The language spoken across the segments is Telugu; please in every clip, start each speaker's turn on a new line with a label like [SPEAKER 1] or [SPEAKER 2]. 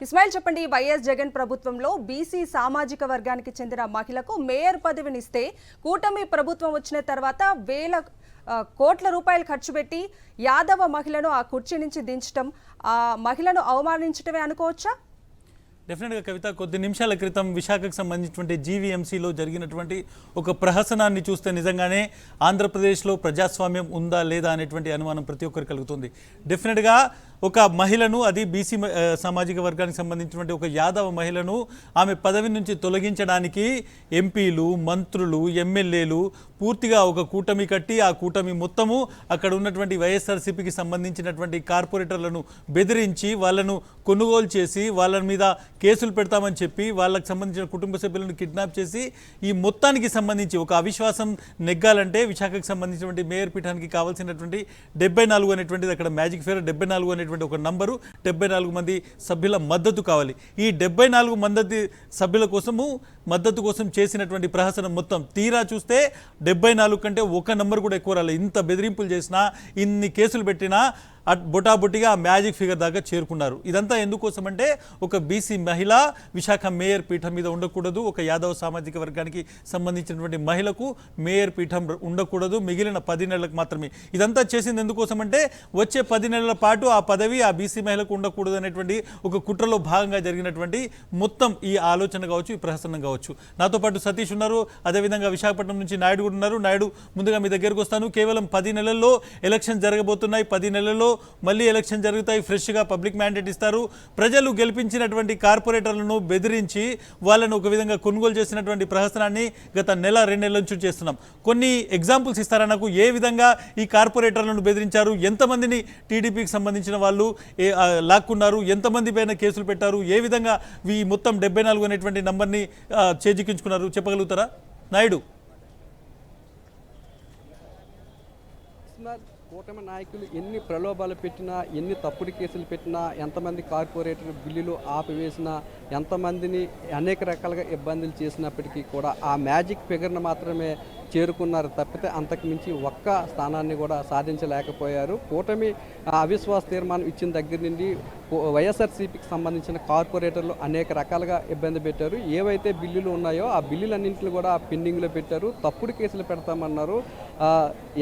[SPEAKER 1] ఇస్మాయిల్ చెప్పండి, వైఎస్ జగన్ ప్రభుత్వంలో బీసీ సామాజిక వర్గానికి చెందిన మహిళకు మేయర్ పదవినిస్తే కూటమి ప్రభుత్వం వచ్చిన తర్వాత వేల కోట్ల రూపాయలు ఖర్చు పెట్టి యాదవ మహిళను ఆ కుర్చీ నుంచి దించడం, ఆ మహిళను అవమానించడమే అనుకోవచ్చా?
[SPEAKER 2] డెఫినెట్గా కవిత, కొద్ది నిమిషాల క్రితం విశాఖకు సంబంధించినటువంటి జీవీఎంసీలో జరిగినటువంటి ఒక ప్రహసనాన్ని చూస్తే నిజంగానే ఆంధ్రప్రదేశ్లో ప్రజాస్వామ్యం ఉందా లేదా అనేటువంటి అనుమానం ప్రతి ఒక్కరికి కలుగుతుంది. డెఫినెట్గా ఒక మహిళను, అది బీసీ సామాజిక వర్గానికి సంబంధించినటువంటి ఒక యాదవ మహిళను ఆమె పదవి నుంచి తొలగించడానికి ఎంపీలు, మంత్రులు, ఎమ్మెల్యేలు పూర్తిగా ఒక కూటమి కట్టి ఆ కూటమి మొత్తము అక్కడ ఉన్నటువంటి వైఎస్ఆర్సీపీకి సంబంధించినటువంటి కార్పొరేటర్లను బెదిరించి వాళ్ళను కొనుగోలు చేసి వాళ్ళ మీద కేసులు పెడతామని చెప్పి వాళ్ళకి సంబంధించిన కుటుంబ సభ్యులను కిడ్నాప్ చేసి ఈ మొత్తానికి సంబంధించి ఒక అవిశ్వాసం నెగ్గాలంటే విశాఖకు సంబంధించినటువంటి మేయర్ పీఠానికి కావాల్సినటువంటి 74 అనేటువంటిది అక్కడ మ్యాజిక్ ఫిగర్ 74 అనేటువంటి ఒక నంబరు, 74 మంది సభ్యుల మద్దతు కావాలి. ఈ 74 మంది సభ్యుల కోసము మద్దతు కోసం చేసినటువంటి ప్రహసనం మొత్తం తీరా చూస్తే 74 కంటే ఒక నంబర్ కూడా ఎక్కువ రాలేదు. ఇంత బెదిరింపులు చేసినా, ఇన్ని కేసులు పెట్టినా బొటాబొటిగా మ్యాజిక్ ఫిగర్ దాకా చేరుకున్నారు. ఇదంతా ఎందుకోసం అంటే ఒక బీసీ మహిళ విశాఖ మేయర్ పీఠం మీద ఉండకూడదు, ఒక యాదవ సామాజిక వర్గానికి సంబంధించినటువంటి మహిళకు మేయర్ పీఠం ఉండకూడదు, మిగిలిన 10 నెలలకు మాత్రమే. ఇదంతా చేసింది ఎందుకోసం అంటే వచ్చే 10 నెలల పాటు ఆ పదవి ఆ బీసీ మహిళకు ఉండకూడదు అనేటువంటి ఒక కుట్రలో భాగంగా జరిగినటువంటి మొత్తం ఈ ఆలోచన కావచ్చు, ఈ ప్రహసనం కావచ్చు. నాతో పాటు సతీష్ ఉన్నారు, అదేవిధంగా విశాఖపట్నం నుంచి నాయుడు కూడా ఉన్నారు. నాయుడు, ముందుగా మీ దగ్గరకు వస్తాను. కేవలం 10 నెలల్లో ఎలక్షన్ జరగబోతున్నాయి. 10 నెలల్లో మళ్ళీ ఎలక్షన్ జరుగుతాయి. ఫ్రెష్గా పబ్లిక్ మ్యాండేట్ ఇస్తారు. ప్రజలు గెలిపించినటువంటి కార్పొరేటర్లను బెదిరించి వాళ్ళను ఒక విధంగా కొనుగోలు చేసినటువంటి ప్రహసనాన్ని గత నెల 2 నెలల నుంచి చేస్తున్నాం. కొన్ని ఎగ్జాంపుల్స్ ఇస్తారా నాకు? ఏ విధంగా ఈ కార్పొరేటర్లను బెదిరించారు? ఎంతమందిని టీడీపీకి సంబంధించిన వాళ్ళు లాక్కున్నారు? ఎంతమంది పైన కేసులు పెట్టారు? ఏ విధంగా ఈ మొత్తం 74 అనేటువంటి నంబర్ని చేజిక్కించుకున్నారు? చెప్పగలుగుతారా నాయుడు?
[SPEAKER 3] కూటమి నాయకులు ఎన్ని ప్రలోభాలు పెట్టినా, ఎన్ని తప్పుడు కేసులు పెట్టినా, ఎంతమంది కార్పొరేటర్ బిల్లులు ఆపివేసినా, ఎంతమందిని అనేక రకాలుగా ఇబ్బందులు చేసినప్పటికీ కూడా ఆ మ్యాజిక్ ఫిగర్ను మాత్రమే చేరుకున్నారు తప్పితే అంతకు మించి ఒక్క స్థానాన్ని కూడా సాధించలేకపోయారు. కూటమి అవిశ్వాస తీర్మానం ఇచ్చిన దగ్గర నుండి వైఎస్ఆర్సీపీకి సంబంధించిన కార్పొరేటర్లు అనేక రకాలుగా ఇబ్బంది పెట్టారు. ఏవైతే బిల్లులు ఉన్నాయో ఆ బిల్లులన్నింటినీ కూడా పెండింగ్లో పెట్టారు. తప్పుడు కేసులు పెడతామన్నారు.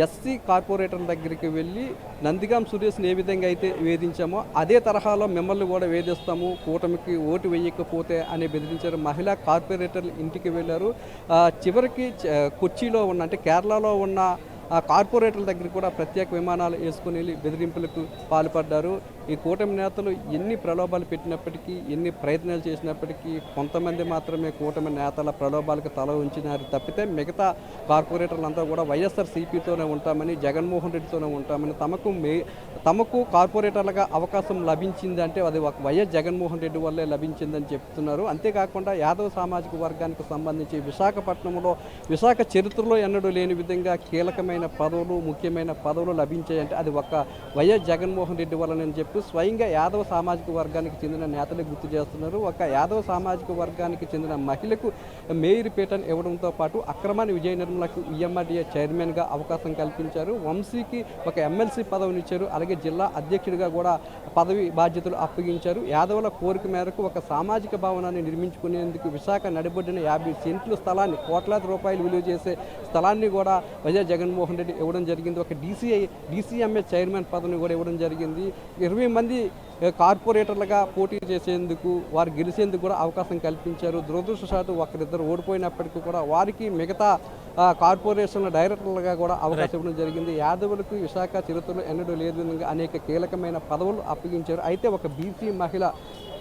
[SPEAKER 3] ఎస్సీ కార్పొరేటర్ల దగ్గరికి వెళ్ళి నందిగాం సురేష్ని ఏ విధంగా అయితే వేధించామో అదే తరహాలో మిమ్మల్ని కూడా వేధిస్తాము, కూటమికి ఓటు వేయకపోతే అని బెదిరించారు. మహిళా కార్పొరేటర్లు ఇంటికి వెళ్ళారు. చివరికి కొచ్చిలో ఉన్న, అంటే కేరళలో ఉన్న కార్పొరేటర్ల దగ్గర కూడా ప్రత్యేక విమానాలు వేసుకుని వెళ్ళి బెదిరింపులకు పాల్పడ్డారు. ఈ కూటమి నేతలు ఎన్ని ప్రలోభాలు పెట్టినప్పటికీ, ఎన్ని ప్రయత్నాలు చేసినప్పటికీ కొంతమంది మాత్రమే కూటమి నేతల ప్రలోభాలకు తల ఉంచినారు తప్పితే మిగతా కార్పొరేటర్లంతా కూడా వైఎస్ఆర్సీపీతోనే ఉంటామని, జగన్మోహన్ రెడ్డితోనే ఉంటామని, తమకు కార్పొరేటర్లుగా అవకాశం లభించింది అంటే అది ఒక వైఎస్ జగన్మోహన్ రెడ్డి వల్లే లభించిందని చెప్తున్నారు. అంతేకాకుండా యాదవ సామాజిక వర్గానికి సంబంధించి విశాఖపట్నంలో విశాఖ చరిత్రలో ఎన్నడూ లేని విధంగా కీలకమైన పదవులు, ముఖ్యమైన పదవులు లభించాయంటే అది ఒక వైఎస్ జగన్మోహన్ రెడ్డి వల్లనని చెప్పి స్వయంగా యాదవ సామాజిక వర్గానికి చెందిన నేతలే గుర్తు చేస్తున్నారు. ఒక యాదవ సామాజిక వర్గానికి చెందిన మహిళకు మేయర్ పీఠాన్ని ఇవ్వడంతో పాటు అక్రమాన్ని విజయ నిర్మలకు ఈఎంఆర్డీఏ చైర్మన్గా అవకాశం కల్పించారు. వంశీకి ఒక ఎమ్మెల్సీ పదవినిచ్చారు. అలాగే జిల్లా అధ్యక్షుడిగా కూడా పదవి బాధ్యతలు అప్పగించారు. యాదవుల కోరిక మేరకు ఒక సామాజిక భవనాన్ని నిర్మించుకునేందుకు విశాఖ నడిబొడ్డిన 50 సెంట్లు స్థలాన్ని, కోట్లాది రూపాయలు విలువ చేసే స్థలాన్ని కూడా వైఎస్ జగన్మోహన్ రెడ్డి ఇవ్వడం జరిగింది. ఒక డీసీఎంఏ చైర్మన్ పదవిని కూడా ఇవ్వడం జరిగింది. 20 మంది కార్పొరేటర్లుగా పోటీ చేసేందుకు, వారు గెలిచేందుకు కూడా అవకాశం కల్పించారు. దురదృష్టవశాత్తు ఒకరిద్దరు ఓడిపోయినప్పటికీ కూడా వారికి మిగతా కార్పొరేషన్ల డైరెక్టర్లుగా కూడా అవకాశం ఇవ్వడం జరిగింది. యాదవులకు విశాఖ చరిత్రలో ఎన్నడూ లేదు విధంగా అనేక కీలకమైన పదవులు అప్పగించారు. అయితే ఒక బీసీ మహిళ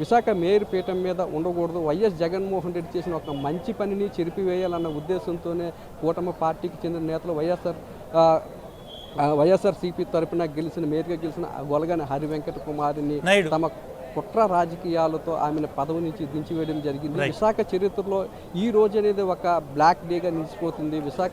[SPEAKER 3] విశాఖ మేయర్ పీఠం మీద ఉండకూడదు, వైఎస్ జగన్మోహన్ రెడ్డి చేసిన ఒక మంచి పనిని చెరిపివేయాలన్న ఉద్దేశంతోనే కూటమి పార్టీకి చెందిన నేతలు వైఎస్ఆర్సీపీ తరఫున మేయర్గా గెలిచిన గొలగాని హరివెంకట కుమారిని తమ కుట్ర రాజకీయాలతో ఆమెను పదవి నుంచి దించివేయడం జరిగింది. విశాఖ చరిత్రలో ఈ రోజు అనేది ఒక బ్లాక్ డేగా నిలిచిపోతుంది. విశాఖ